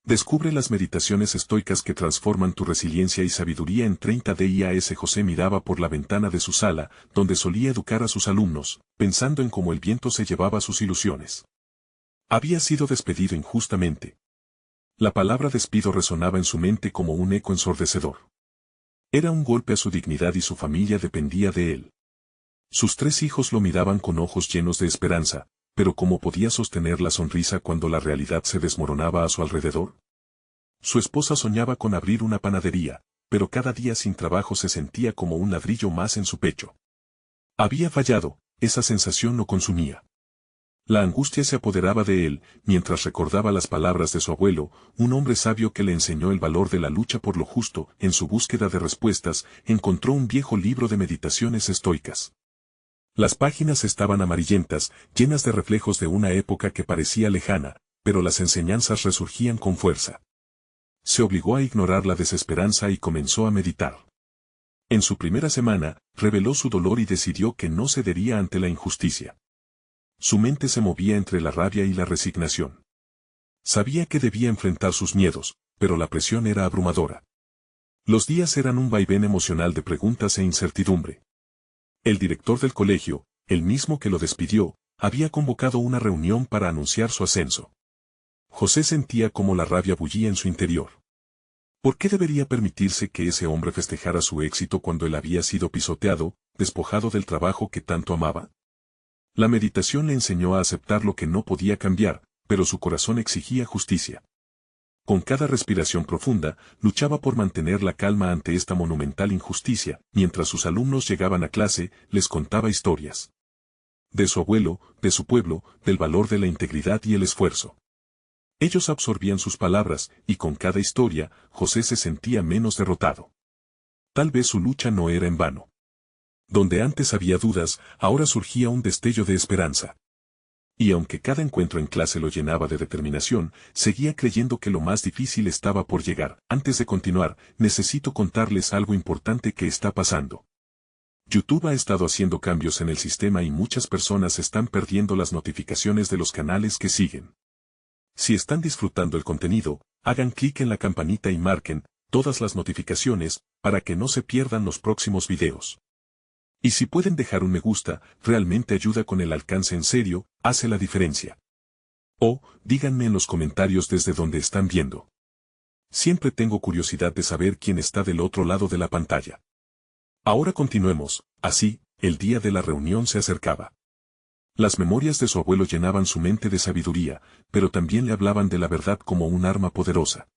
Descubre las meditaciones estoicas que transforman tu resiliencia y sabiduría en 30 días. José miraba por la ventana de su sala, donde solía educar a sus alumnos, pensando en cómo el viento se llevaba sus ilusiones. Había sido despedido injustamente. La palabra despido resonaba en su mente como un eco ensordecedor. Era un golpe a su dignidad y su familia dependía de él. Sus 3 hijos lo miraban con ojos llenos de esperanza, pero ¿cómo podía sostener la sonrisa cuando la realidad se desmoronaba a su alrededor? Su esposa soñaba con abrir una panadería, pero cada día sin trabajo se sentía como un ladrillo más en su pecho. Había fallado, esa sensación lo consumía. La angustia se apoderaba de él, mientras recordaba las palabras de su abuelo, un hombre sabio que le enseñó el valor de la lucha por lo justo. En su búsqueda de respuestas, encontró un viejo libro de meditaciones estoicas. Las páginas estaban amarillentas, llenas de reflejos de una época que parecía lejana, pero las enseñanzas resurgían con fuerza. Se obligó a ignorar la desesperanza y comenzó a meditar. En su primera semana, reveló su dolor y decidió que no cedería ante la injusticia. Su mente se movía entre la rabia y la resignación. Sabía que debía enfrentar sus miedos, pero la presión era abrumadora. Los días eran un vaivén emocional de preguntas e incertidumbre. El director del colegio, el mismo que lo despidió, había convocado una reunión para anunciar su ascenso. José sentía cómo la rabia bullía en su interior. ¿Por qué debería permitirse que ese hombre festejara su éxito cuando él había sido pisoteado, despojado del trabajo que tanto amaba? La meditación le enseñó a aceptar lo que no podía cambiar, pero su corazón exigía justicia. Con cada respiración profunda, luchaba por mantener la calma ante esta monumental injusticia. Mientras sus alumnos llegaban a clase, les contaba historias. De su abuelo, de su pueblo, del valor de la integridad y el esfuerzo. Ellos absorbían sus palabras, y con cada historia, José se sentía menos derrotado. Tal vez su lucha no era en vano. Donde antes había dudas, ahora surgía un destello de esperanza. Y aunque cada encuentro en clase lo llenaba de determinación, seguía creyendo que lo más difícil estaba por llegar. Antes de continuar, necesito contarles algo importante que está pasando. YouTube ha estado haciendo cambios en el sistema y muchas personas están perdiendo las notificaciones de los canales que siguen. Si están disfrutando el contenido, hagan clic en la campanita y marquen todas las notificaciones para que no se pierdan los próximos videos. Y si pueden dejar un me gusta, realmente ayuda con el alcance en serio, hace la diferencia. O, díganme en los comentarios desde donde están viendo. Siempre tengo curiosidad de saber quién está del otro lado de la pantalla. Ahora continuemos. Así, el día de la reunión se acercaba. Las memorias de su abuelo llenaban su mente de sabiduría, pero también le hablaban de la verdad como un arma poderosa.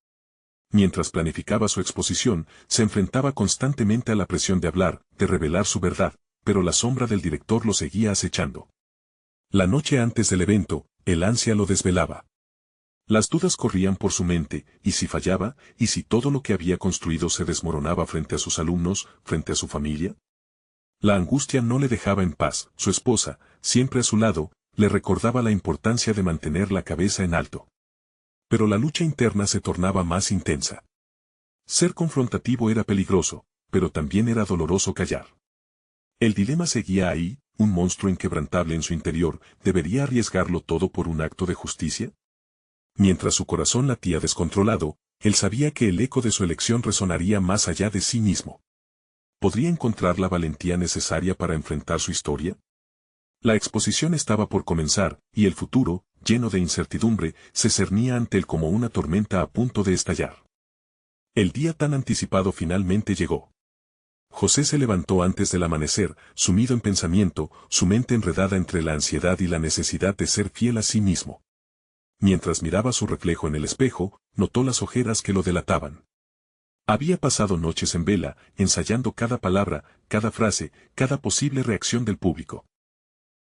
Mientras planificaba su exposición, se enfrentaba constantemente a la presión de hablar, de revelar su verdad, pero la sombra del director lo seguía acechando. La noche antes del evento, el ansia lo desvelaba. Las dudas corrían por su mente, ¿y si fallaba? ¿Y si todo lo que había construido se desmoronaba frente a sus alumnos, frente a su familia? La angustia no le dejaba en paz. Su esposa, siempre a su lado, le recordaba la importancia de mantener la cabeza en alto. Pero la lucha interna se tornaba más intensa. Ser confrontativo era peligroso, pero también era doloroso callar. El dilema seguía ahí, un monstruo inquebrantable en su interior. ¿Debería arriesgarlo todo por un acto de justicia? Mientras su corazón latía descontrolado, él sabía que el eco de su elección resonaría más allá de sí mismo. ¿Podría encontrar la valentía necesaria para enfrentar su historia? La exposición estaba por comenzar, y el futuro, lleno de incertidumbre, se cernía ante él como una tormenta a punto de estallar. El día tan anticipado finalmente llegó. José se levantó antes del amanecer, sumido en pensamiento, su mente enredada entre la ansiedad y la necesidad de ser fiel a sí mismo. Mientras miraba su reflejo en el espejo, notó las ojeras que lo delataban. Había pasado noches en vela, ensayando cada palabra, cada frase, cada posible reacción del público.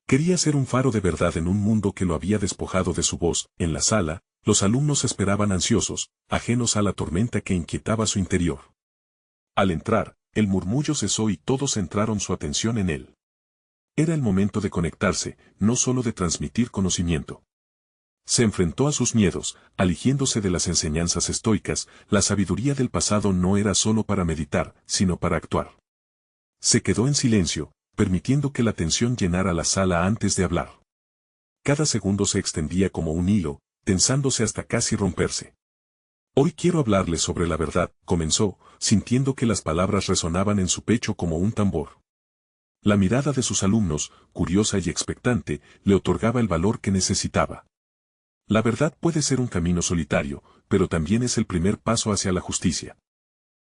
Quería ser un faro de verdad en un mundo que lo había despojado de su voz. En la sala, los alumnos esperaban ansiosos, ajenos a la tormenta que inquietaba su interior. Al entrar, el murmullo cesó y todos centraron su atención en él. Era el momento de conectarse, no solo de transmitir conocimiento. Se enfrentó a sus miedos, aligiéndose de las enseñanzas estoicas. La sabiduría del pasado no era solo para meditar, sino para actuar. Se quedó en silencio, permitiendo que la tensión llenara la sala antes de hablar. Cada segundo se extendía como un hilo, tensándose hasta casi romperse. Hoy quiero hablarles sobre la verdad, comenzó, sintiendo que las palabras resonaban en su pecho como un tambor. La mirada de sus alumnos, curiosa y expectante, le otorgaba el valor que necesitaba. La verdad puede ser un camino solitario, pero también es el primer paso hacia la justicia.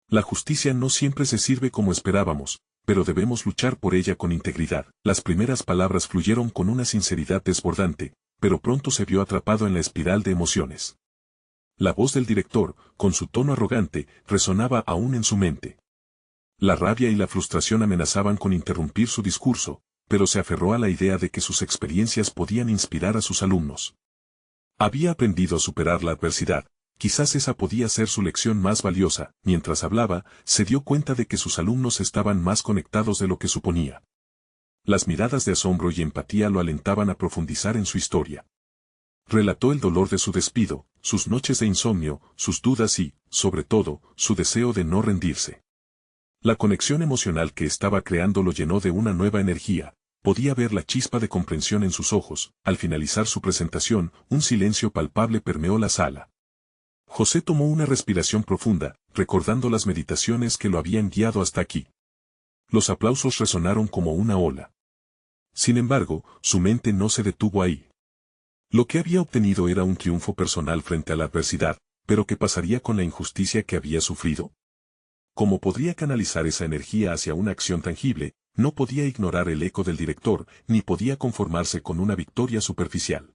La justicia no siempre se sirve como esperábamos, pero debemos luchar por ella con integridad. Las primeras palabras fluyeron con una sinceridad desbordante, pero pronto se vio atrapado en la espiral de emociones. La voz del director, con su tono arrogante, resonaba aún en su mente. La rabia y la frustración amenazaban con interrumpir su discurso, pero se aferró a la idea de que sus experiencias podían inspirar a sus alumnos. Había aprendido a superar la adversidad, quizás esa podía ser su lección más valiosa. Mientras hablaba, se dio cuenta de que sus alumnos estaban más conectados de lo que suponía. Las miradas de asombro y empatía lo alentaban a profundizar en su historia. Relató el dolor de su despido, sus noches de insomnio, sus dudas y, sobre todo, su deseo de no rendirse. La conexión emocional que estaba creando lo llenó de una nueva energía. Podía ver la chispa de comprensión en sus ojos. Al finalizar su presentación, un silencio palpable permeó la sala. José tomó una respiración profunda, recordando las meditaciones que lo habían guiado hasta aquí. Los aplausos resonaron como una ola. Sin embargo, su mente no se detuvo ahí. Lo que había obtenido era un triunfo personal frente a la adversidad, pero ¿qué pasaría con la injusticia que había sufrido? ¿Cómo podría canalizar esa energía hacia una acción tangible? No podía ignorar el eco del director, ni podía conformarse con una victoria superficial.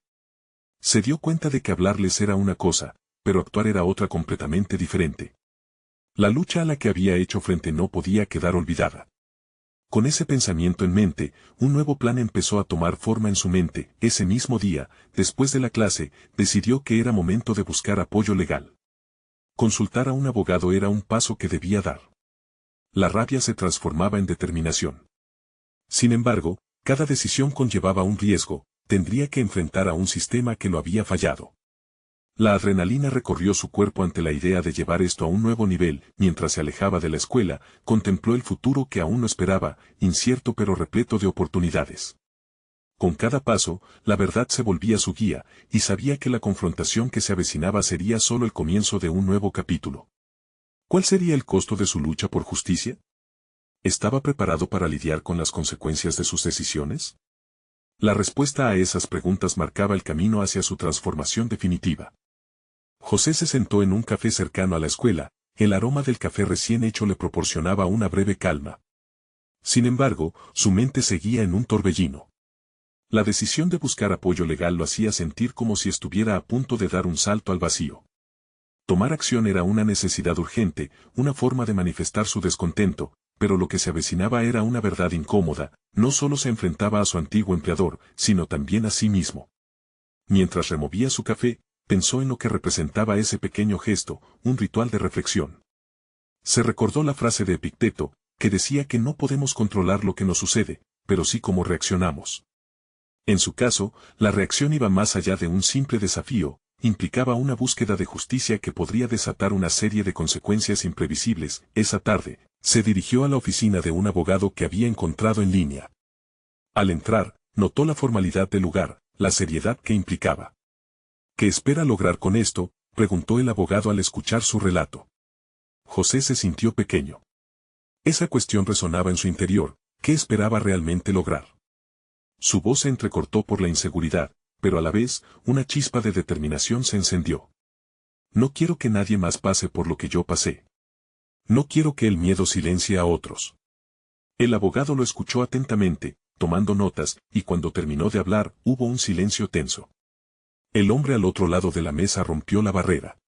Se dio cuenta de que hablarles era una cosa, pero actuar era otra completamente diferente. La lucha a la que había hecho frente no podía quedar olvidada. Con ese pensamiento en mente, un nuevo plan empezó a tomar forma en su mente. Ese mismo día, después de la clase, decidió que era momento de buscar apoyo legal. Consultar a un abogado era un paso que debía dar. La rabia se transformaba en determinación. Sin embargo, cada decisión conllevaba un riesgo, tendría que enfrentar a un sistema que lo había fallado. La adrenalina recorrió su cuerpo ante la idea de llevar esto a un nuevo nivel. Mientras se alejaba de la escuela, contempló el futuro que aún no esperaba, incierto pero repleto de oportunidades. Con cada paso, la verdad se volvía su guía, y sabía que la confrontación que se avecinaba sería solo el comienzo de un nuevo capítulo. ¿Cuál sería el costo de su lucha por justicia? ¿Estaba preparado para lidiar con las consecuencias de sus decisiones? La respuesta a esas preguntas marcaba el camino hacia su transformación definitiva. José se sentó en un café cercano a la escuela. El aroma del café recién hecho le proporcionaba una breve calma. Sin embargo, su mente seguía en un torbellino. La decisión de buscar apoyo legal lo hacía sentir como si estuviera a punto de dar un salto al vacío. Tomar acción era una necesidad urgente, una forma de manifestar su descontento, pero lo que se avecinaba era una verdad incómoda. No solo se enfrentaba a su antiguo empleador, sino también a sí mismo. Mientras removía su café, pensó en lo que representaba ese pequeño gesto, un ritual de reflexión. Se recordó la frase de Epicteto, que decía que no podemos controlar lo que nos sucede, pero sí cómo reaccionamos. En su caso, la reacción iba más allá de un simple desafío, implicaba una búsqueda de justicia que podría desatar una serie de consecuencias imprevisibles. Esa tarde, se dirigió a la oficina de un abogado que había encontrado en línea. Al entrar, notó la formalidad del lugar, la seriedad que implicaba. ¿Qué espera lograr con esto?, preguntó el abogado al escuchar su relato. José se sintió pequeño. Esa cuestión resonaba en su interior. ¿Qué esperaba realmente lograr? Su voz se entrecortó por la inseguridad, pero a la vez, una chispa de determinación se encendió. No quiero que nadie más pase por lo que yo pasé. No quiero que el miedo silencie a otros. El abogado lo escuchó atentamente, tomando notas, y cuando terminó de hablar, hubo un silencio tenso. El hombre al otro lado de la mesa rompió la barrera.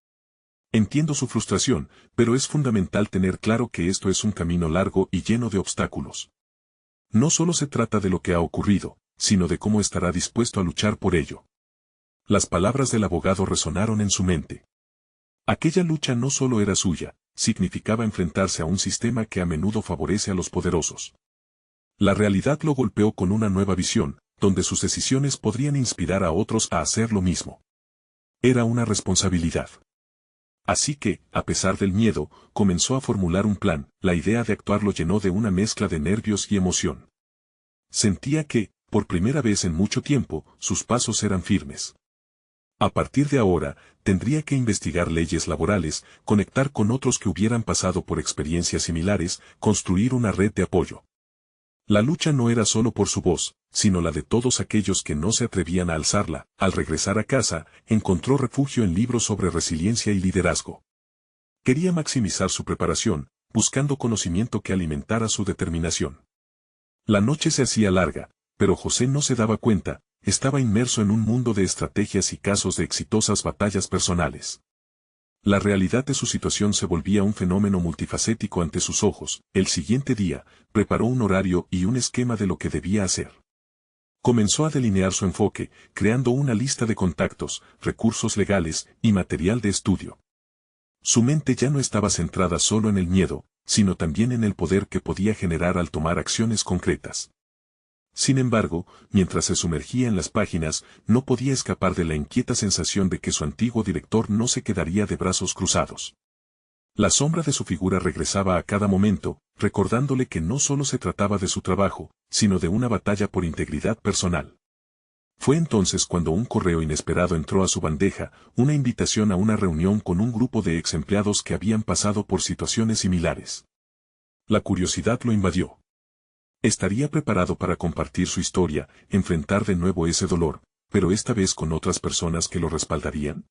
Entiendo su frustración, pero es fundamental tener claro que esto es un camino largo y lleno de obstáculos. No solo se trata de lo que ha ocurrido, sino de cómo estará dispuesto a luchar por ello. Las palabras del abogado resonaron en su mente. Aquella lucha no solo era suya, significaba enfrentarse a un sistema que a menudo favorece a los poderosos. La realidad lo golpeó con una nueva visión, donde sus decisiones podrían inspirar a otros a hacer lo mismo. Era una responsabilidad. Así que, a pesar del miedo, comenzó a formular un plan. La idea de actuar lo llenó de una mezcla de nervios y emoción. Sentía que, por primera vez en mucho tiempo, sus pasos eran firmes. A partir de ahora, tendría que investigar leyes laborales, conectar con otros que hubieran pasado por experiencias similares, construir una red de apoyo. La lucha no era solo por su voz, sino la de todos aquellos que no se atrevían a alzarla. Al regresar a casa, encontró refugio en libros sobre resiliencia y liderazgo. Quería maximizar su preparación, buscando conocimiento que alimentara su determinación. La noche se hacía larga, pero José no se daba cuenta, estaba inmerso en un mundo de estrategias y casos de exitosas batallas personales. La realidad de su situación se volvía un fenómeno multifacético ante sus ojos. El siguiente día, preparó un horario y un esquema de lo que debía hacer. Comenzó a delinear su enfoque, creando una lista de contactos, recursos legales y material de estudio. Su mente ya no estaba centrada solo en el miedo, sino también en el poder que podía generar al tomar acciones concretas. Sin embargo, mientras se sumergía en las páginas, no podía escapar de la inquieta sensación de que su antiguo director no se quedaría de brazos cruzados. La sombra de su figura regresaba a cada momento, recordándole que no solo se trataba de su trabajo, sino de una batalla por integridad personal. Fue entonces cuando un correo inesperado entró a su bandeja, una invitación a una reunión con un grupo de ex empleados que habían pasado por situaciones similares. La curiosidad lo invadió. Estaría preparado para compartir su historia, enfrentar de nuevo ese dolor, pero esta vez con otras personas que lo respaldarían.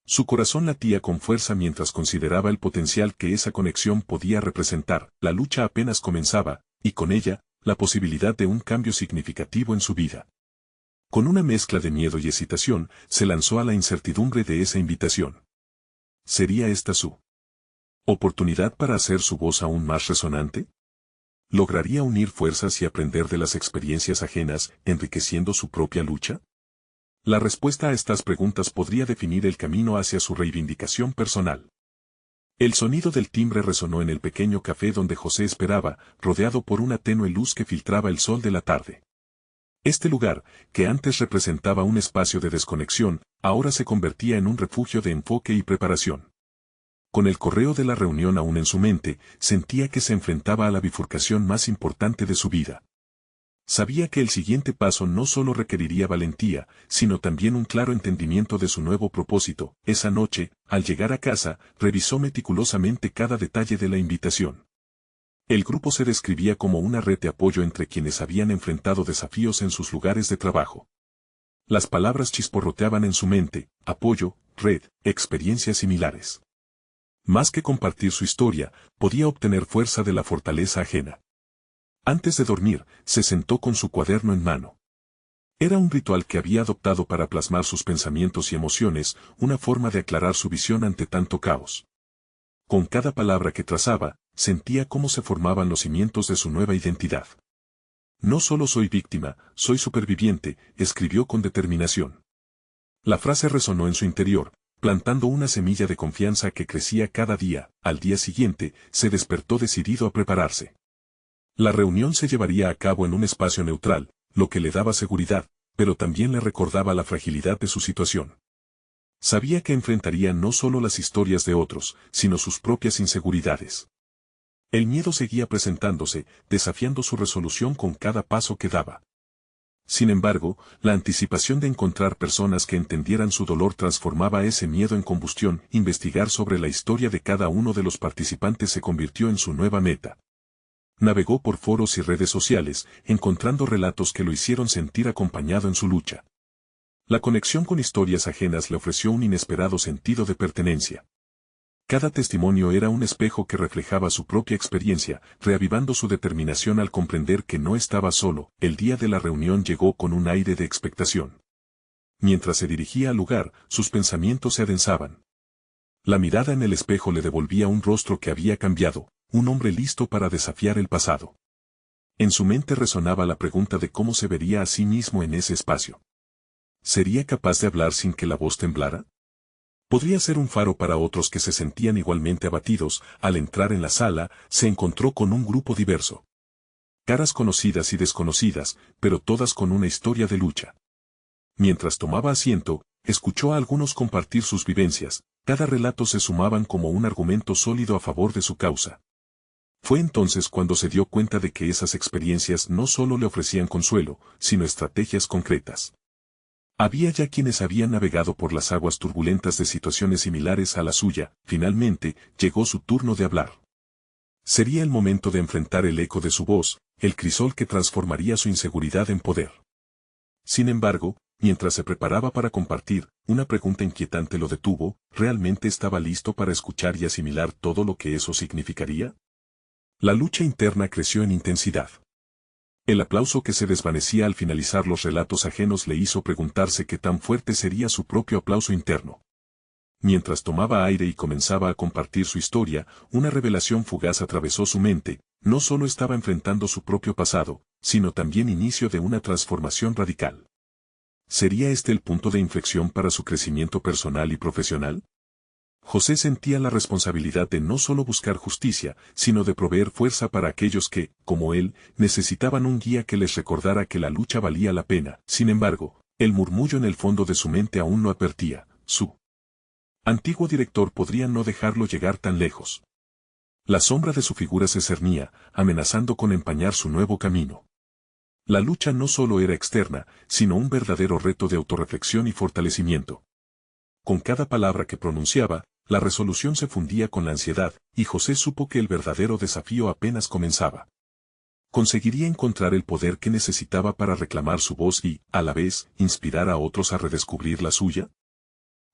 Su corazón latía con fuerza mientras consideraba el potencial que esa conexión podía representar. La lucha apenas comenzaba, y con ella, la posibilidad de un cambio significativo en su vida. Con una mezcla de miedo y excitación, se lanzó a la incertidumbre de esa invitación. ¿Sería esta su oportunidad para hacer su voz aún más resonante? ¿Lograría unir fuerzas y aprender de las experiencias ajenas, enriqueciendo su propia lucha? La respuesta a estas preguntas podría definir el camino hacia su reivindicación personal. El sonido del timbre resonó en el pequeño café donde José esperaba, rodeado por una tenue luz que filtraba el sol de la tarde. Este lugar, que antes representaba un espacio de desconexión, ahora se convertía en un refugio de enfoque y preparación. Con el correo de la reunión aún en su mente, sentía que se enfrentaba a la bifurcación más importante de su vida. Sabía que el siguiente paso no solo requeriría valentía, sino también un claro entendimiento de su nuevo propósito. Esa noche, al llegar a casa, revisó meticulosamente cada detalle de la invitación. El grupo se describía como una red de apoyo entre quienes habían enfrentado desafíos en sus lugares de trabajo. Las palabras chisporroteaban en su mente: apoyo, red, experiencias similares. Más que compartir su historia, podía obtener fuerza de la fortaleza ajena. Antes de dormir, se sentó con su cuaderno en mano. Era un ritual que había adoptado para plasmar sus pensamientos y emociones, una forma de aclarar su visión ante tanto caos. Con cada palabra que trazaba, sentía cómo se formaban los cimientos de su nueva identidad. No solo soy víctima, soy superviviente, escribió con determinación. La frase resonó en su interior, plantando una semilla de confianza que crecía cada día. Al día siguiente, se despertó decidido a prepararse. La reunión se llevaría a cabo en un espacio neutral, lo que le daba seguridad, pero también le recordaba la fragilidad de su situación. Sabía que enfrentaría no solo las historias de otros, sino sus propias inseguridades. El miedo seguía presentándose, desafiando su resolución con cada paso que daba. Sin embargo, la anticipación de encontrar personas que entendieran su dolor transformaba ese miedo en combustión. Investigar sobre la historia de cada uno de los participantes se convirtió en su nueva meta. Navegó por foros y redes sociales, encontrando relatos que lo hicieron sentir acompañado en su lucha. La conexión con historias ajenas le ofreció un inesperado sentido de pertenencia. Cada testimonio era un espejo que reflejaba su propia experiencia, reavivando su determinación al comprender que no estaba solo. El día de la reunión llegó con un aire de expectación. Mientras se dirigía al lugar, sus pensamientos se adensaban. La mirada en el espejo le devolvía un rostro que había cambiado, un hombre listo para desafiar el pasado. En su mente resonaba la pregunta de cómo se vería a sí mismo en ese espacio. ¿Sería capaz de hablar sin que la voz temblara? Podría ser un faro para otros que se sentían igualmente abatidos. Al entrar en la sala, se encontró con un grupo diverso. Caras conocidas y desconocidas, pero todas con una historia de lucha. Mientras tomaba asiento, escuchó a algunos compartir sus vivencias. Cada relato se sumaban como un argumento sólido a favor de su causa. Fue entonces cuando se dio cuenta de que esas experiencias no solo le ofrecían consuelo, sino estrategias concretas. Había ya quienes habían navegado por las aguas turbulentas de situaciones similares a la suya. Finalmente, llegó su turno de hablar. Sería el momento de enfrentar el eco de su voz, el crisol que transformaría su inseguridad en poder. Sin embargo, mientras se preparaba para compartir, una pregunta inquietante lo detuvo. ¿Realmente estaba listo para escuchar y asimilar todo lo que eso significaría? La lucha interna creció en intensidad. El aplauso que se desvanecía al finalizar los relatos ajenos le hizo preguntarse qué tan fuerte sería su propio aplauso interno. Mientras tomaba aire y comenzaba a compartir su historia, una revelación fugaz atravesó su mente. No solo estaba enfrentando su propio pasado, sino también inicio de una transformación radical. ¿Sería este el punto de inflexión para su crecimiento personal y profesional? José sentía la responsabilidad de no solo buscar justicia, sino de proveer fuerza para aquellos que, como él, necesitaban un guía que les recordara que la lucha valía la pena. Sin embargo, el murmullo en el fondo de su mente aún no advertía. Su antiguo director podría no dejarlo llegar tan lejos. La sombra de su figura se cernía, amenazando con empañar su nuevo camino. La lucha no solo era externa, sino un verdadero reto de autorreflexión y fortalecimiento. Con cada palabra que pronunciaba, la resolución se fundía con la ansiedad, y José supo que el verdadero desafío apenas comenzaba. Conseguiría encontrar el poder que necesitaba para reclamar su voz y, a la vez, inspirar a otros a redescubrir la suya.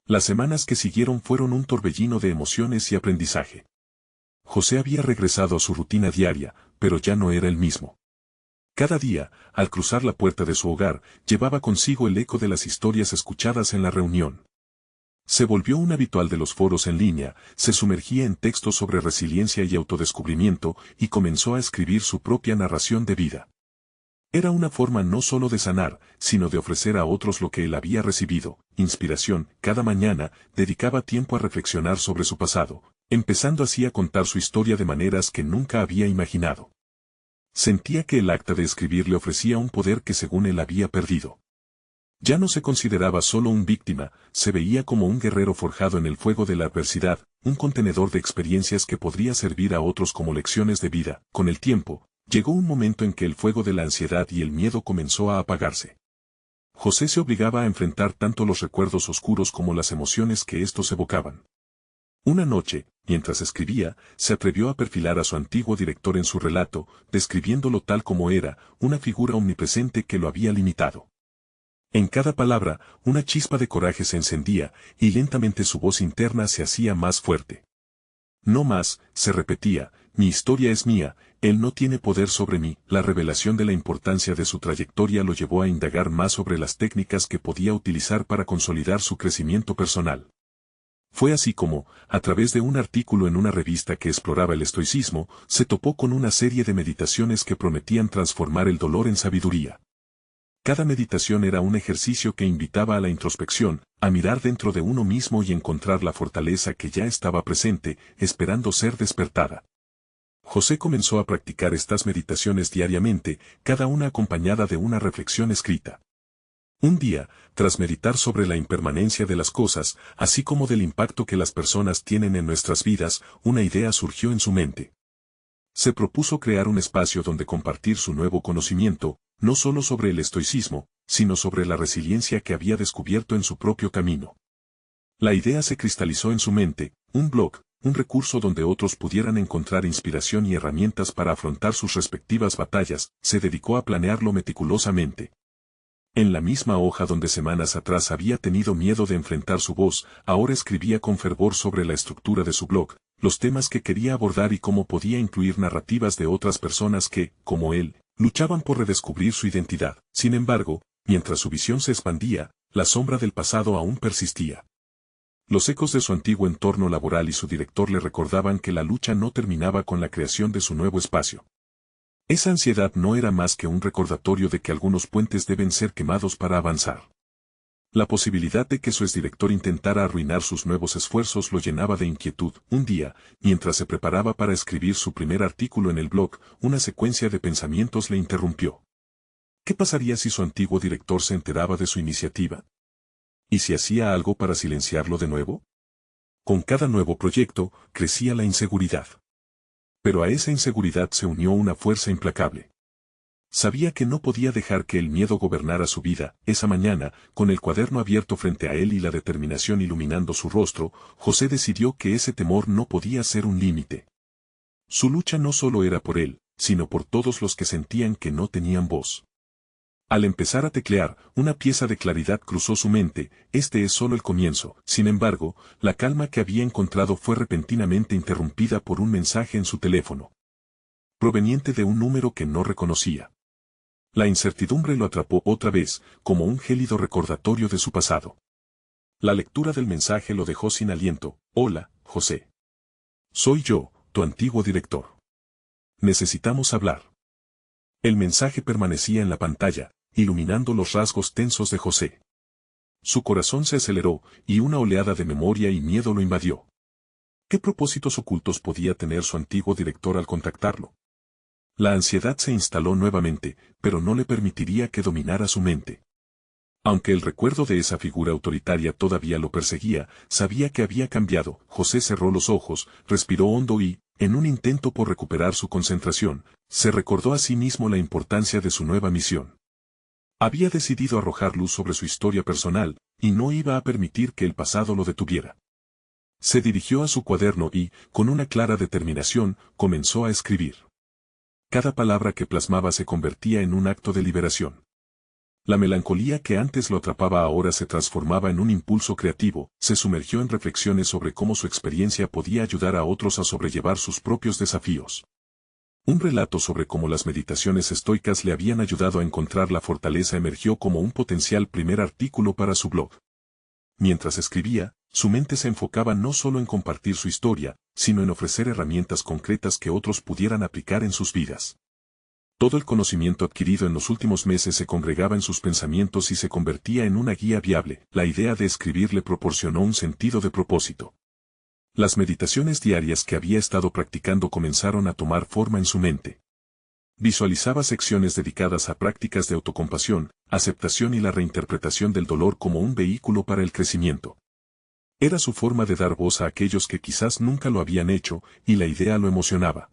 Las semanas que siguieron fueron un torbellino de emociones y aprendizaje. José había regresado a su rutina diaria, pero ya no era el mismo. Cada día, al cruzar la puerta de su hogar, llevaba consigo el eco de las historias escuchadas en la reunión. Se volvió un habitual de los foros en línea, se sumergía en textos sobre resiliencia y autodescubrimiento, y comenzó a escribir su propia narración de vida. Era una forma no solo de sanar, sino de ofrecer a otros lo que él había recibido, inspiración. Cada mañana, dedicaba tiempo a reflexionar sobre su pasado, empezando así a contar su historia de maneras que nunca había imaginado. Sentía que el acta de escribir le ofrecía un poder que según él había perdido. Ya no se consideraba solo un víctima, se veía como un guerrero forjado en el fuego de la adversidad, un contenedor de experiencias que podría servir a otros como lecciones de vida. Con el tiempo, llegó un momento en que el fuego de la ansiedad y el miedo comenzó a apagarse. José se obligaba a enfrentar tanto los recuerdos oscuros como las emociones que estos evocaban. Una noche, mientras escribía, se atrevió a perfilar a su antiguo director en su relato, describiéndolo tal como era, una figura omnipresente que lo había limitado. En cada palabra, una chispa de coraje se encendía, y lentamente su voz interna se hacía más fuerte. No más, se repetía, mi historia es mía, él no tiene poder sobre mí. La revelación de la importancia de su trayectoria lo llevó a indagar más sobre las técnicas que podía utilizar para consolidar su crecimiento personal. Fue así como, a través de un artículo en una revista que exploraba el estoicismo, se topó con una serie de meditaciones que prometían transformar el dolor en sabiduría. Cada meditación era un ejercicio que invitaba a la introspección, a mirar dentro de uno mismo y encontrar la fortaleza que ya estaba presente, esperando ser despertada. José comenzó a practicar estas meditaciones diariamente, cada una acompañada de una reflexión escrita. Un día, tras meditar sobre la impermanencia de las cosas, así como del impacto que las personas tienen en nuestras vidas, una idea surgió en su mente. Se propuso crear un espacio donde compartir su nuevo conocimiento, no solo sobre el estoicismo, sino sobre la resiliencia que había descubierto en su propio camino. La idea se cristalizó en su mente, un blog, un recurso donde otros pudieran encontrar inspiración y herramientas para afrontar sus respectivas batallas. Se dedicó a planearlo meticulosamente. En la misma hoja donde semanas atrás había tenido miedo de enfrentar su voz, ahora escribía con fervor sobre la estructura de su blog, los temas que quería abordar y cómo podía incluir narrativas de otras personas que, como él, luchaban por redescubrir su identidad. Sin embargo, mientras su visión se expandía, la sombra del pasado aún persistía. Los ecos de su antiguo entorno laboral y su director le recordaban que la lucha no terminaba con la creación de su nuevo espacio. Esa ansiedad no era más que un recordatorio de que algunos puentes deben ser quemados para avanzar. La posibilidad de que su exdirector intentara arruinar sus nuevos esfuerzos lo llenaba de inquietud. Un día, mientras se preparaba para escribir su primer artículo en el blog, una secuencia de pensamientos le interrumpió. ¿Qué pasaría si su antiguo director se enteraba de su iniciativa? ¿Y si hacía algo para silenciarlo de nuevo? Con cada nuevo proyecto, crecía la inseguridad. Pero a esa inseguridad se unió una fuerza implacable. Sabía que no podía dejar que el miedo gobernara su vida. Esa mañana, con el cuaderno abierto frente a él y la determinación iluminando su rostro, José decidió que ese temor no podía ser un límite. Su lucha no solo era por él, sino por todos los que sentían que no tenían voz. Al empezar a teclear, una pieza de claridad cruzó su mente. Este es solo el comienzo. Sin embargo, la calma que había encontrado fue repentinamente interrumpida por un mensaje en su teléfono, proveniente de un número que no reconocía. La incertidumbre lo atrapó otra vez, como un gélido recordatorio de su pasado. La lectura del mensaje lo dejó sin aliento. Hola, José. Soy yo, tu antiguo director. Necesitamos hablar. El mensaje permanecía en la pantalla, iluminando los rasgos tensos de José. Su corazón se aceleró, y una oleada de memoria y miedo lo invadió. ¿Qué propósitos ocultos podía tener su antiguo director al contactarlo? La ansiedad se instaló nuevamente, pero no le permitiría que dominara su mente. Aunque el recuerdo de esa figura autoritaria todavía lo perseguía, sabía que había cambiado. José cerró los ojos, respiró hondo y, en un intento por recuperar su concentración, se recordó a sí mismo la importancia de su nueva misión. Había decidido arrojar luz sobre su historia personal, y no iba a permitir que el pasado lo detuviera. Se dirigió a su cuaderno y, con una clara determinación, comenzó a escribir. Cada palabra que plasmaba se convertía en un acto de liberación. La melancolía que antes lo atrapaba ahora se transformaba en un impulso creativo. Se sumergió en reflexiones sobre cómo su experiencia podía ayudar a otros a sobrellevar sus propios desafíos. Un relato sobre cómo las meditaciones estoicas le habían ayudado a encontrar la fortaleza emergió como un potencial primer artículo para su blog. Mientras escribía, su mente se enfocaba no solo en compartir su historia, sino en ofrecer herramientas concretas que otros pudieran aplicar en sus vidas. Todo el conocimiento adquirido en los últimos meses se congregaba en sus pensamientos y se convertía en una guía viable. La idea de escribir le proporcionó un sentido de propósito. Las meditaciones diarias que había estado practicando comenzaron a tomar forma en su mente. Visualizaba secciones dedicadas a prácticas de autocompasión, aceptación y la reinterpretación del dolor como un vehículo para el crecimiento. Era su forma de dar voz a aquellos que quizás nunca lo habían hecho, y la idea lo emocionaba.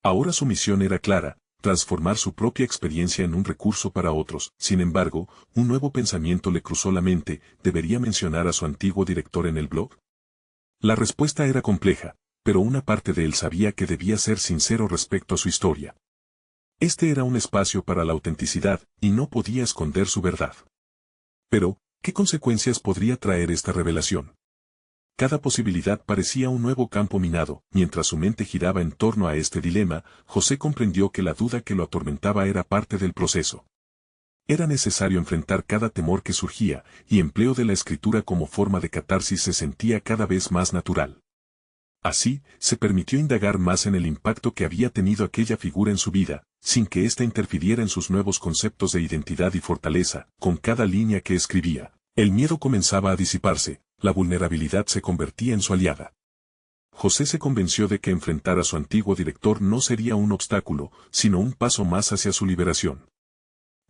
Ahora su misión era clara, transformar su propia experiencia en un recurso para otros. Sin embargo, un nuevo pensamiento le cruzó la mente: ¿debería mencionar a su antiguo director en el blog? La respuesta era compleja, pero una parte de él sabía que debía ser sincero respecto a su historia. Este era un espacio para la autenticidad, y no podía esconder su verdad. Pero, ¿qué consecuencias podría traer esta revelación? Cada posibilidad parecía un nuevo campo minado. Mientras su mente giraba en torno a este dilema, José comprendió que la duda que lo atormentaba era parte del proceso. Era necesario enfrentar cada temor que surgía, y empleo de la escritura como forma de catarsis se sentía cada vez más natural. Así, se permitió indagar más en el impacto que había tenido aquella figura en su vida, sin que ésta interfiriera en sus nuevos conceptos de identidad y fortaleza. Con cada línea que escribía, el miedo comenzaba a disiparse, la vulnerabilidad se convertía en su aliada. José se convenció de que enfrentar a su antiguo director no sería un obstáculo, sino un paso más hacia su liberación.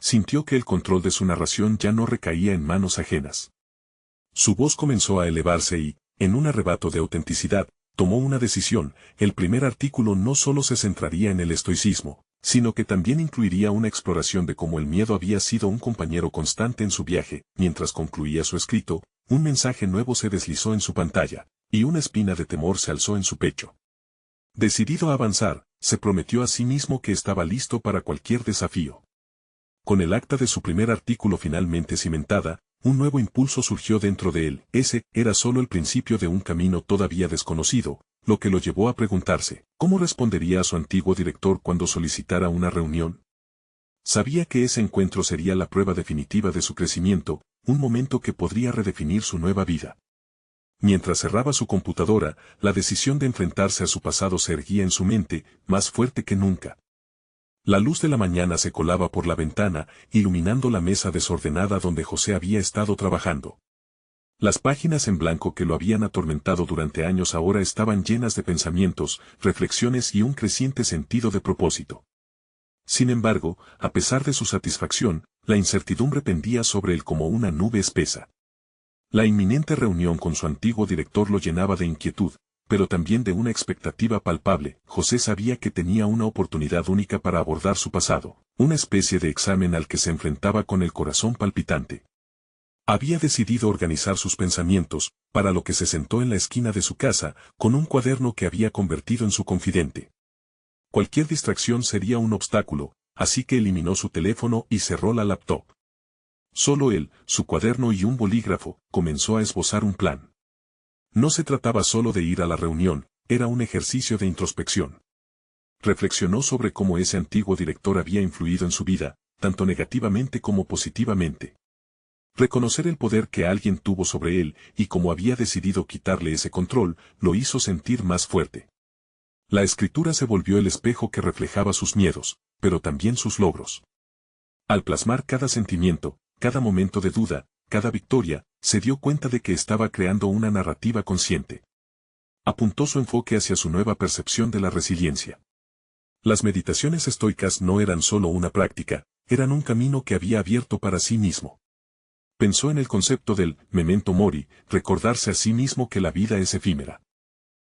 Sintió que el control de su narración ya no recaía en manos ajenas. Su voz comenzó a elevarse y, en un arrebato de autenticidad, tomó una decisión. El primer artículo no solo se centraría en el estoicismo, sino que también incluiría una exploración de cómo el miedo había sido un compañero constante en su viaje. Mientras concluía su escrito, un mensaje nuevo se deslizó en su pantalla, y una espina de temor se alzó en su pecho. Decidido a avanzar, se prometió a sí mismo que estaba listo para cualquier desafío. Con el acta de su primer artículo finalmente cimentada, un nuevo impulso surgió dentro de él. Ese era solo el principio de un camino todavía desconocido, lo que lo llevó a preguntarse, ¿cómo respondería a su antiguo director cuando solicitara una reunión? Sabía que ese encuentro sería la prueba definitiva de su crecimiento, un momento que podría redefinir su nueva vida. Mientras cerraba su computadora, la decisión de enfrentarse a su pasado se erguía en su mente, más fuerte que nunca. La luz de la mañana se colaba por la ventana, iluminando la mesa desordenada donde José había estado trabajando. Las páginas en blanco que lo habían atormentado durante años ahora estaban llenas de pensamientos, reflexiones y un creciente sentido de propósito. Sin embargo, a pesar de su satisfacción, la incertidumbre pendía sobre él como una nube espesa. La inminente reunión con su antiguo director lo llenaba de inquietud, pero también de una expectativa palpable. José sabía que tenía una oportunidad única para abordar su pasado, una especie de examen al que se enfrentaba con el corazón palpitante. Había decidido organizar sus pensamientos, para lo que se sentó en la esquina de su casa, con un cuaderno que había convertido en su confidente. Cualquier distracción sería un obstáculo, así que eliminó su teléfono y cerró la laptop. Solo él, su cuaderno y un bolígrafo, comenzó a esbozar un plan. No se trataba solo de ir a la reunión, era un ejercicio de introspección. Reflexionó sobre cómo ese antiguo director había influido en su vida, tanto negativamente como positivamente. Reconocer el poder que alguien tuvo sobre él y cómo había decidido quitarle ese control, lo hizo sentir más fuerte. La escritura se volvió el espejo que reflejaba sus miedos, pero también sus logros. Al plasmar cada sentimiento, cada momento de duda, cada victoria, se dio cuenta de que estaba creando una narrativa consciente. Apuntó su enfoque hacia su nueva percepción de la resiliencia. Las meditaciones estoicas no eran solo una práctica, eran un camino que había abierto para sí mismo. Pensó en el concepto del memento mori, recordarse a sí mismo que la vida es efímera.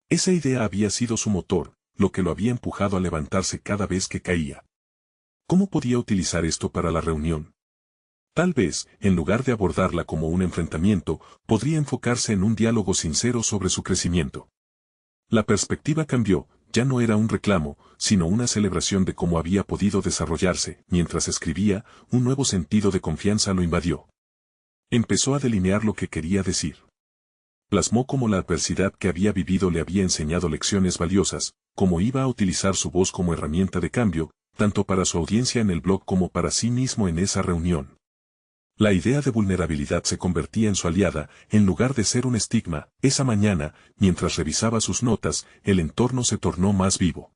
Esa idea había sido su motor, lo que lo había empujado a levantarse cada vez que caía. ¿Cómo podía utilizar esto para la reunión? Tal vez, en lugar de abordarla como un enfrentamiento, podría enfocarse en un diálogo sincero sobre su crecimiento. La perspectiva cambió, ya no era un reclamo, sino una celebración de cómo había podido desarrollarse. Mientras escribía, un nuevo sentido de confianza lo invadió. Empezó a delinear lo que quería decir. Plasmó cómo la adversidad que había vivido le había enseñado lecciones valiosas, cómo iba a utilizar su voz como herramienta de cambio, tanto para su audiencia en el blog como para sí mismo en esa reunión. La idea de vulnerabilidad se convertía en su aliada, en lugar de ser un estigma. Esa mañana, mientras revisaba sus notas, el entorno se tornó más vivo.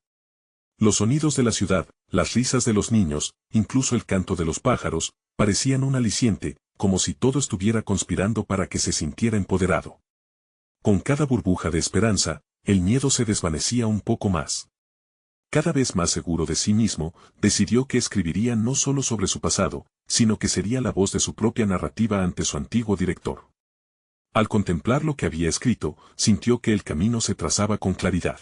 Los sonidos de la ciudad, las risas de los niños, incluso el canto de los pájaros, parecían un aliciente, como si todo estuviera conspirando para que se sintiera empoderado. Con cada burbuja de esperanza, el miedo se desvanecía un poco más. Cada vez más seguro de sí mismo, decidió que escribiría no solo sobre su pasado, sino que sería la voz de su propia narrativa ante su antiguo director. Al contemplar lo que había escrito, sintió que el camino se trazaba con claridad.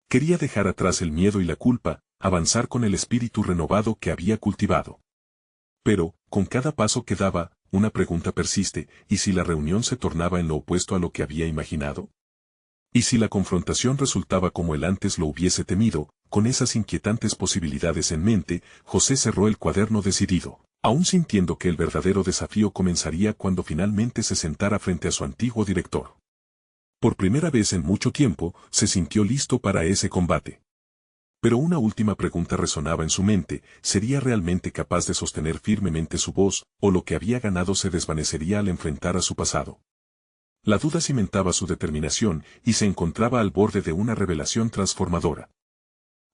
Quería dejar atrás el miedo y la culpa, avanzar con el espíritu renovado que había cultivado. Pero, con cada paso que daba, una pregunta persiste: ¿y si la reunión se tornaba en lo opuesto a lo que había imaginado? ¿Y si la confrontación resultaba como él antes lo hubiese temido? Con esas inquietantes posibilidades en mente, José cerró el cuaderno decidido, aún sintiendo que el verdadero desafío comenzaría cuando finalmente se sentara frente a su antiguo director. Por primera vez en mucho tiempo, se sintió listo para ese combate. Pero una última pregunta resonaba en su mente: ¿sería realmente capaz de sostener firmemente su voz, o lo que había ganado se desvanecería al enfrentar a su pasado? La duda cimentaba su determinación y se encontraba al borde de una revelación transformadora.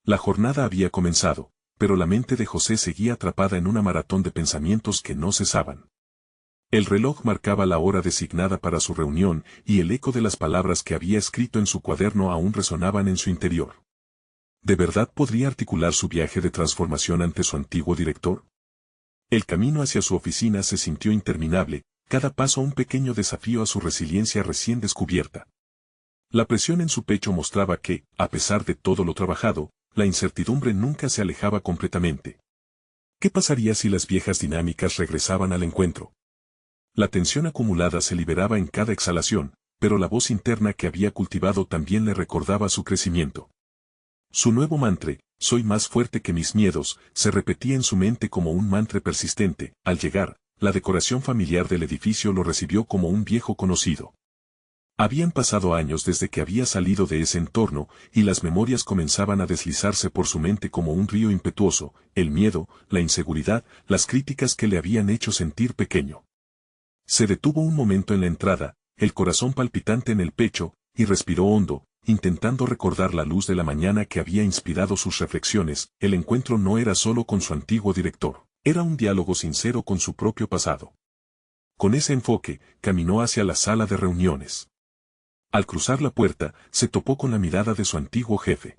La jornada había comenzado, pero la mente de José seguía atrapada en una maratón de pensamientos que no cesaban. El reloj marcaba la hora designada para su reunión y el eco de las palabras que había escrito en su cuaderno aún resonaban en su interior. ¿De verdad podría articular su viaje de transformación ante su antiguo director? El camino hacia su oficina se sintió interminable, cada paso un pequeño desafío a su resiliencia recién descubierta. La presión en su pecho mostraba que, a pesar de todo lo trabajado, la incertidumbre nunca se alejaba completamente. ¿Qué pasaría si las viejas dinámicas regresaban al encuentro? La tensión acumulada se liberaba en cada exhalación, pero la voz interna que había cultivado también le recordaba su crecimiento. Su nuevo mantra, soy más fuerte que mis miedos, se repetía en su mente como un mantra persistente. Al llegar, la decoración familiar del edificio lo recibió como un viejo conocido. Habían pasado años desde que había salido de ese entorno, y las memorias comenzaban a deslizarse por su mente como un río impetuoso: el miedo, la inseguridad, las críticas que le habían hecho sentir pequeño. Se detuvo un momento en la entrada, el corazón palpitante en el pecho, y respiró hondo, intentando recordar la luz de la mañana que había inspirado sus reflexiones. El encuentro no era solo con su antiguo director, era un diálogo sincero con su propio pasado. Con ese enfoque, caminó hacia la sala de reuniones. Al cruzar la puerta, se topó con la mirada de su antiguo jefe.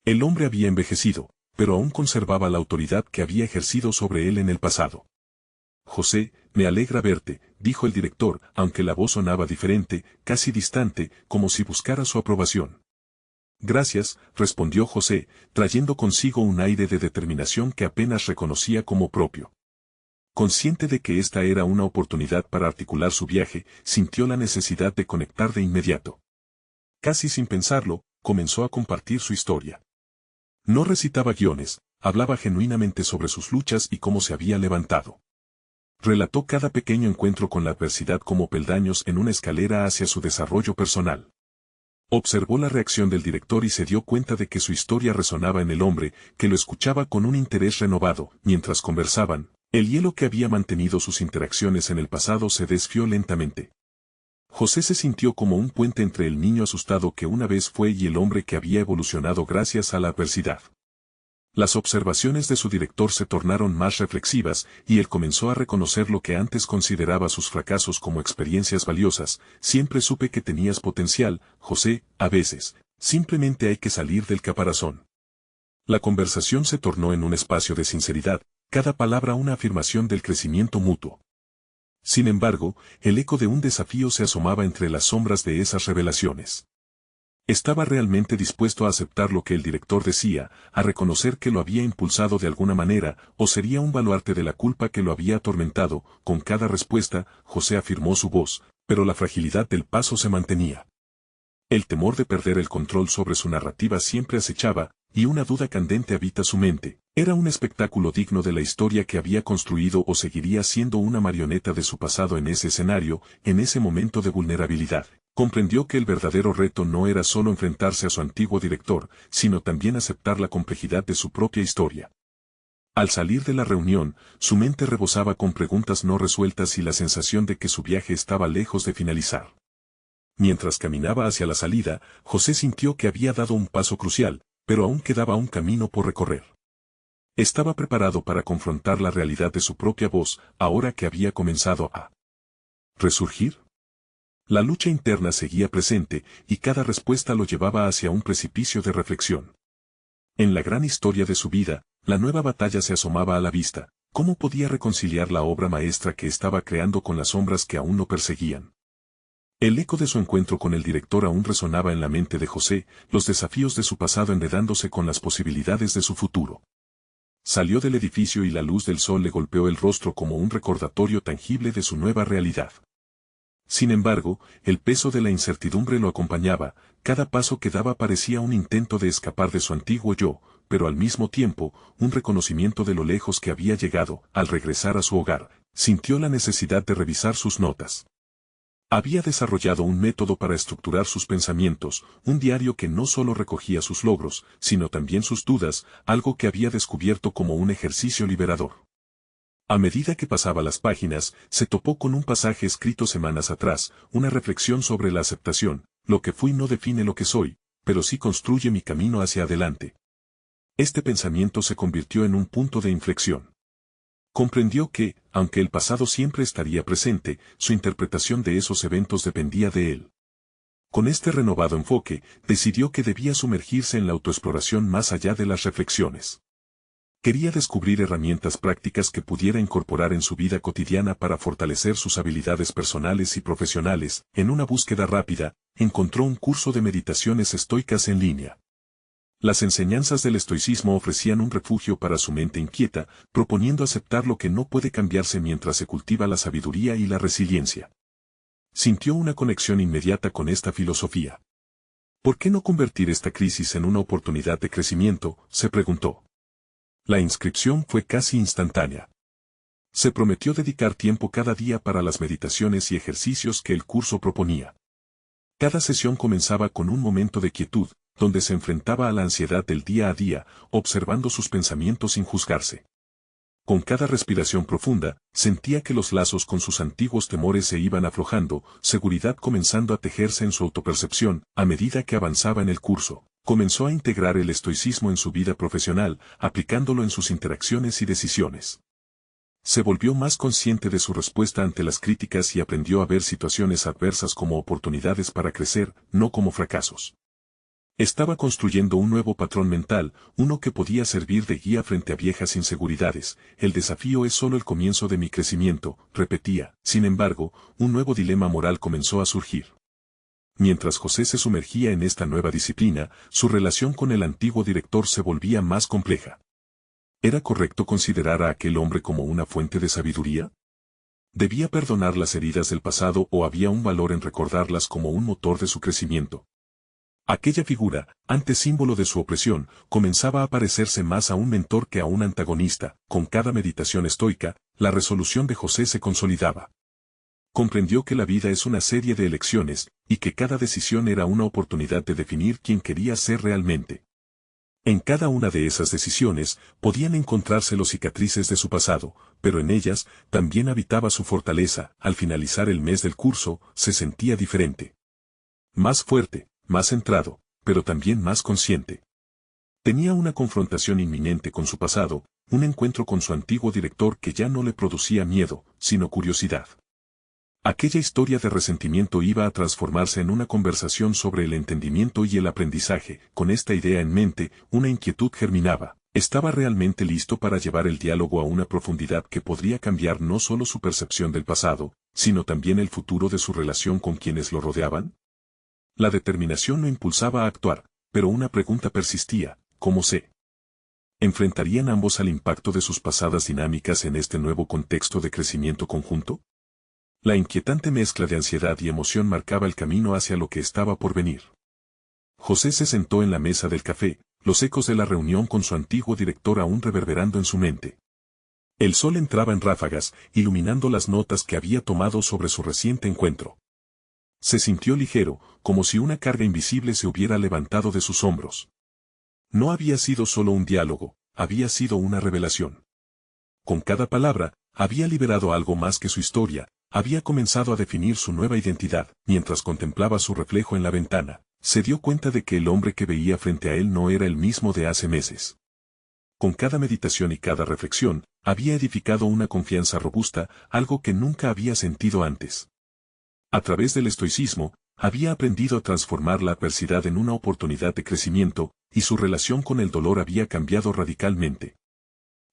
El hombre había envejecido, pero aún conservaba la autoridad que había ejercido sobre él en el pasado. José, me alegra verte, dijo el director, aunque la voz sonaba diferente, casi distante, como si buscara su aprobación. Gracias, respondió José, trayendo consigo un aire de determinación que apenas reconocía como propio. Consciente de que esta era una oportunidad para articular su viaje, sintió la necesidad de conectar de inmediato. Casi sin pensarlo, comenzó a compartir su historia. No recitaba guiones, hablaba genuinamente sobre sus luchas y cómo se había levantado. Relató cada pequeño encuentro con la adversidad como peldaños en una escalera hacia su desarrollo personal. Observó la reacción del director y se dio cuenta de que su historia resonaba en el hombre, que lo escuchaba con un interés renovado. Mientras conversaban, el hielo que había mantenido sus interacciones en el pasado se desfió lentamente. José se sintió como un puente entre el niño asustado que una vez fue y el hombre que había evolucionado gracias a la adversidad. Las observaciones de su director se tornaron más reflexivas, y él comenzó a reconocer lo que antes consideraba sus fracasos como experiencias valiosas. Siempre supe que tenías potencial, José, a veces, simplemente hay que salir del caparazón. La conversación se tornó en un espacio de sinceridad, cada palabra una afirmación del crecimiento mutuo. Sin embargo, el eco de un desafío se asomaba entre las sombras de esas revelaciones. ¿Estaba realmente dispuesto a aceptar lo que el director decía, a reconocer que lo había impulsado de alguna manera, o sería un baluarte de la culpa que lo había atormentado? Con cada respuesta, José afirmó su voz, pero la fragilidad del paso se mantenía. El temor de perder el control sobre su narrativa siempre acechaba, y una duda candente habita su mente. ¿Era un espectáculo digno de la historia que había construido o seguiría siendo una marioneta de su pasado en ese escenario, en ese momento de vulnerabilidad? Comprendió que el verdadero reto no era solo enfrentarse a su antiguo director, sino también aceptar la complejidad de su propia historia. Al salir de la reunión, su mente rebosaba con preguntas no resueltas y la sensación de que su viaje estaba lejos de finalizar. Mientras caminaba hacia la salida, José sintió que había dado un paso crucial, pero aún quedaba un camino por recorrer. Estaba preparado para confrontar la realidad de su propia voz, ahora que había comenzado a resurgir. La lucha interna seguía presente, y cada respuesta lo llevaba hacia un precipicio de reflexión. En la gran historia de su vida, la nueva batalla se asomaba a la vista. ¿Cómo podía reconciliar la obra maestra que estaba creando con las sombras que aún lo perseguían? El eco de su encuentro con el director aún resonaba en la mente de José, los desafíos de su pasado enredándose con las posibilidades de su futuro. Salió del edificio y la luz del sol le golpeó el rostro como un recordatorio tangible de su nueva realidad. Sin embargo, el peso de la incertidumbre lo acompañaba, cada paso que daba parecía un intento de escapar de su antiguo yo, pero al mismo tiempo, un reconocimiento de lo lejos que había llegado. Al regresar a su hogar, sintió la necesidad de revisar sus notas. Había desarrollado un método para estructurar sus pensamientos, un diario que no solo recogía sus logros, sino también sus dudas, algo que había descubierto como un ejercicio liberador. A medida que pasaba las páginas, se topó con un pasaje escrito semanas atrás, una reflexión sobre la aceptación. Lo que fui no define lo que soy, pero sí construye mi camino hacia adelante. Este pensamiento se convirtió en un punto de inflexión. Comprendió que, aunque el pasado siempre estaría presente, su interpretación de esos eventos dependía de él. Con este renovado enfoque, decidió que debía sumergirse en la autoexploración más allá de las reflexiones. Quería descubrir herramientas prácticas que pudiera incorporar en su vida cotidiana para fortalecer sus habilidades personales y profesionales. En una búsqueda rápida, encontró un curso de meditaciones estoicas en línea. Las enseñanzas del estoicismo ofrecían un refugio para su mente inquieta, proponiendo aceptar lo que no puede cambiarse mientras se cultiva la sabiduría y la resiliencia. Sintió una conexión inmediata con esta filosofía. ¿Por qué no convertir esta crisis en una oportunidad de crecimiento?, se preguntó. La inscripción fue casi instantánea. Se prometió dedicar tiempo cada día para las meditaciones y ejercicios que el curso proponía. Cada sesión comenzaba con un momento de quietud, donde se enfrentaba a la ansiedad del día a día, observando sus pensamientos sin juzgarse. Con cada respiración profunda, sentía que los lazos con sus antiguos temores se iban aflojando, seguridad comenzando a tejerse en su autopercepción. A medida que avanzaba en el curso, comenzó a integrar el estoicismo en su vida profesional, aplicándolo en sus interacciones y decisiones. Se volvió más consciente de su respuesta ante las críticas y aprendió a ver situaciones adversas como oportunidades para crecer, no como fracasos. Estaba construyendo un nuevo patrón mental, uno que podía servir de guía frente a viejas inseguridades. El desafío es solo el comienzo de mi crecimiento, repetía. Sin embargo, un nuevo dilema moral comenzó a surgir. Mientras José se sumergía en esta nueva disciplina, su relación con el antiguo director se volvía más compleja. ¿Era correcto considerar a aquel hombre como una fuente de sabiduría? ¿Debía perdonar las heridas del pasado o había un valor en recordarlas como un motor de su crecimiento? Aquella figura, antes símbolo de su opresión, comenzaba a parecerse más a un mentor que a un antagonista. Con cada meditación estoica, la resolución de José se consolidaba. Comprendió que la vida es una serie de elecciones, y que cada decisión era una oportunidad de definir quién quería ser realmente. En cada una de esas decisiones podían encontrarse los cicatrices de su pasado, pero en ellas también habitaba su fortaleza. Al finalizar el mes del curso, se sentía diferente. Más fuerte, más centrado, pero también más consciente. Tenía una confrontación inminente con su pasado, un encuentro con su antiguo director que ya no le producía miedo, sino curiosidad. Aquella historia de resentimiento iba a transformarse en una conversación sobre el entendimiento y el aprendizaje. Con esta idea en mente, una inquietud germinaba. ¿Estaba realmente listo para llevar el diálogo a una profundidad que podría cambiar no solo su percepción del pasado, sino también el futuro de su relación con quienes lo rodeaban? La determinación lo impulsaba a actuar, pero una pregunta persistía: ¿cómo se enfrentarían ambos al impacto de sus pasadas dinámicas en este nuevo contexto de crecimiento conjunto? La inquietante mezcla de ansiedad y emoción marcaba el camino hacia lo que estaba por venir. José se sentó en la mesa del café, los ecos de la reunión con su antiguo director aún reverberando en su mente. El sol entraba en ráfagas, iluminando las notas que había tomado sobre su reciente encuentro. Se sintió ligero, como si una carga invisible se hubiera levantado de sus hombros. No había sido solo un diálogo, había sido una revelación. Con cada palabra, había liberado algo más que su historia, había comenzado a definir su nueva identidad. Mientras contemplaba su reflejo en la ventana, se dio cuenta de que el hombre que veía frente a él no era el mismo de hace meses. Con cada meditación y cada reflexión, había edificado una confianza robusta, algo que nunca había sentido antes. A través del estoicismo, había aprendido a transformar la adversidad en una oportunidad de crecimiento, y su relación con el dolor había cambiado radicalmente.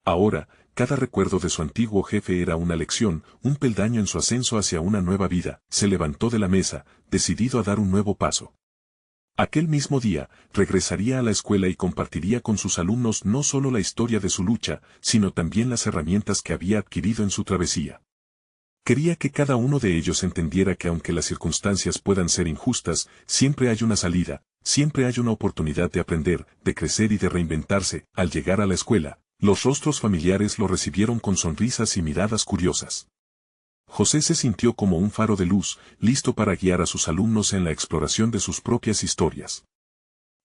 Ahora, cada recuerdo de su antiguo jefe era una lección, un peldaño en su ascenso hacia una nueva vida. Se levantó de la mesa, decidido a dar un nuevo paso. Aquel mismo día, regresaría a la escuela y compartiría con sus alumnos no solo la historia de su lucha, sino también las herramientas que había adquirido en su travesía. Quería que cada uno de ellos entendiera que aunque las circunstancias puedan ser injustas, siempre hay una salida, siempre hay una oportunidad de aprender, de crecer y de reinventarse. Al llegar a la escuela, los rostros familiares lo recibieron con sonrisas y miradas curiosas. José se sintió como un faro de luz, listo para guiar a sus alumnos en la exploración de sus propias historias.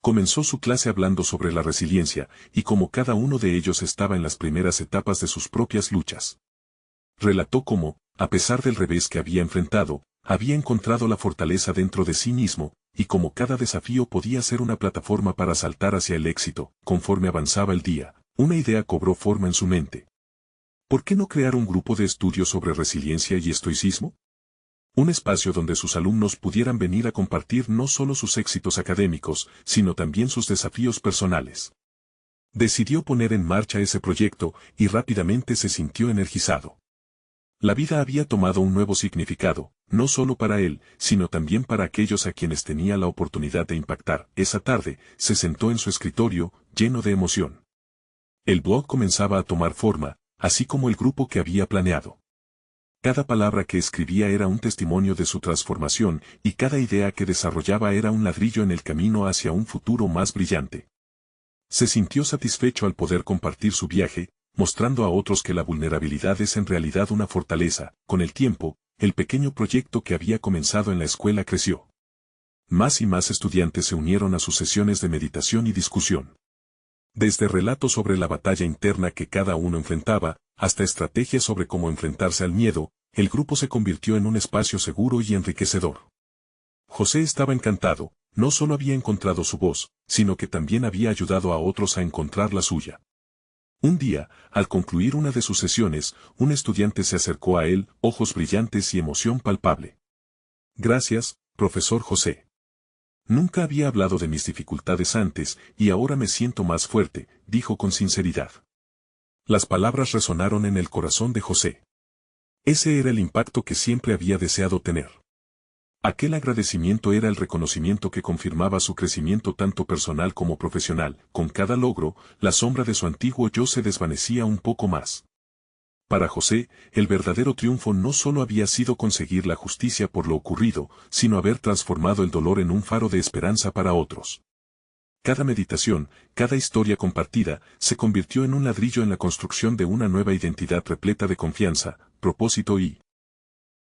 Comenzó su clase hablando sobre la resiliencia, y cómo cada uno de ellos estaba en las primeras etapas de sus propias luchas. Relató cómo, a pesar del revés que había enfrentado, había encontrado la fortaleza dentro de sí mismo, y cómo cada desafío podía ser una plataforma para saltar hacia el éxito. Conforme avanzaba el día, una idea cobró forma en su mente. ¿Por qué no crear un grupo de estudio sobre resiliencia y estoicismo? Un espacio donde sus alumnos pudieran venir a compartir no solo sus éxitos académicos, sino también sus desafíos personales. Decidió poner en marcha ese proyecto, y rápidamente se sintió energizado. La vida había tomado un nuevo significado, no solo para él, sino también para aquellos a quienes tenía la oportunidad de impactar. Esa tarde, se sentó en su escritorio, lleno de emoción. El blog comenzaba a tomar forma, así como el grupo que había planeado. Cada palabra que escribía era un testimonio de su transformación, y cada idea que desarrollaba era un ladrillo en el camino hacia un futuro más brillante. Se sintió satisfecho al poder compartir su viaje, mostrando a otros que la vulnerabilidad es en realidad una fortaleza. Con el tiempo, el pequeño proyecto que había comenzado en la escuela creció. Más y más estudiantes se unieron a sus sesiones de meditación y discusión. Desde relatos sobre la batalla interna que cada uno enfrentaba, hasta estrategias sobre cómo enfrentarse al miedo, el grupo se convirtió en un espacio seguro y enriquecedor. José estaba encantado, no solo había encontrado su voz, sino que también había ayudado a otros a encontrar la suya. Un día, al concluir una de sus sesiones, un estudiante se acercó a él, ojos brillantes y emoción palpable. Gracias, profesor José. Nunca había hablado de mis dificultades antes, y ahora me siento más fuerte, dijo con sinceridad. Las palabras resonaron en el corazón de José. Ese era el impacto que siempre había deseado tener. Aquel agradecimiento era el reconocimiento que confirmaba su crecimiento tanto personal como profesional. Con cada logro, la sombra de su antiguo yo se desvanecía un poco más. Para José, el verdadero triunfo no solo había sido conseguir la justicia por lo ocurrido, sino haber transformado el dolor en un faro de esperanza para otros. Cada meditación, cada historia compartida, se convirtió en un ladrillo en la construcción de una nueva identidad repleta de confianza, propósito y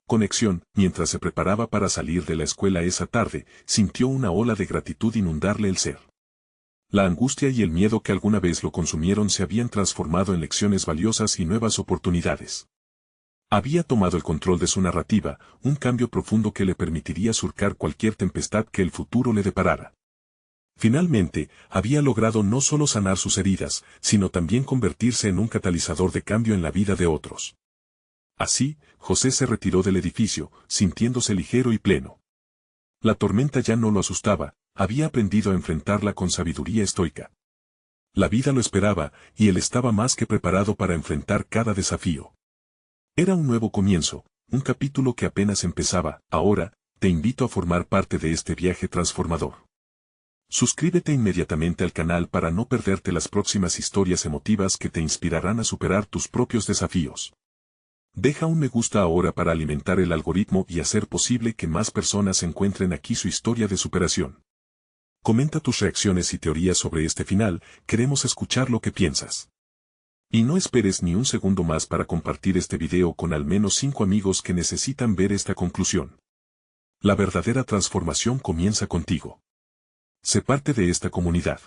conexión. Mientras se preparaba para salir de la escuela esa tarde, sintió una ola de gratitud inundarle el ser. La angustia y el miedo que alguna vez lo consumieron se habían transformado en lecciones valiosas y nuevas oportunidades. Había tomado el control de su narrativa, un cambio profundo que le permitiría surcar cualquier tempestad que el futuro le deparara. Finalmente, había logrado no solo sanar sus heridas, sino también convertirse en un catalizador de cambio en la vida de otros. Así, José se retiró del edificio, sintiéndose ligero y pleno. La tormenta ya no lo asustaba, había aprendido a enfrentarla con sabiduría estoica. La vida lo esperaba, y él estaba más que preparado para enfrentar cada desafío. Era un nuevo comienzo, un capítulo que apenas empezaba. Ahora, te invito a formar parte de este viaje transformador. Suscríbete inmediatamente al canal para no perderte las próximas historias emotivas que te inspirarán a superar tus propios desafíos. Deja un me gusta ahora para alimentar el algoritmo y hacer posible que más personas encuentren aquí su historia de superación. Comenta tus reacciones y teorías sobre este final, queremos escuchar lo que piensas. Y no esperes ni un segundo más para compartir este video con al menos 5 amigos que necesitan ver esta conclusión. La verdadera transformación comienza contigo. Sé parte de esta comunidad.